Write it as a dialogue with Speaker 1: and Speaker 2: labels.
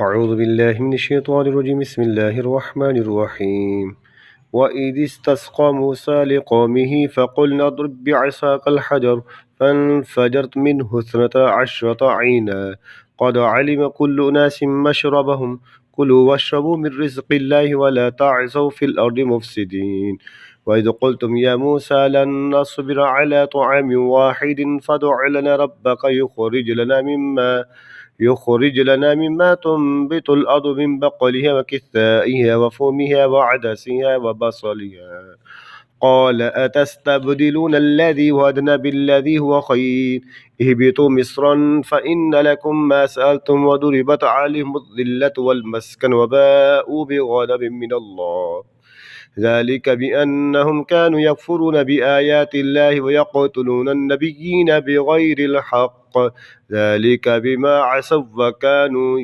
Speaker 1: أعوذ بالله من الشيطان الرجيم بسم الله الرحمن الرحيم وإذ استسقى موسى لقومه فقلنا اضرب بعصاك الحجر فانفجرت منه 12 عينا قد علم كل أناس مشربهم كلوا واشربوا من رزق الله ولا تعثوا في الأرض مفسدين وإذ قلتم يا موسى لن نصبر على طعام واحد فادع لنا ربك يخرج لنا مما تنبت الأرض من بقلها وكثائها وفومها وعدسها وبصلها قال أتستبدلون الذي هو أدنى بالذي هو خير اهبطوا مصرا فإن لكم ما سألتم وضربت عليهم الذلة والمسكن وباءوا بغضب من الله ذلك بأنهم كانوا يكفرون بآيات الله ويقتلون النبيين بغير الحق ذلك بما عصوا وكانوا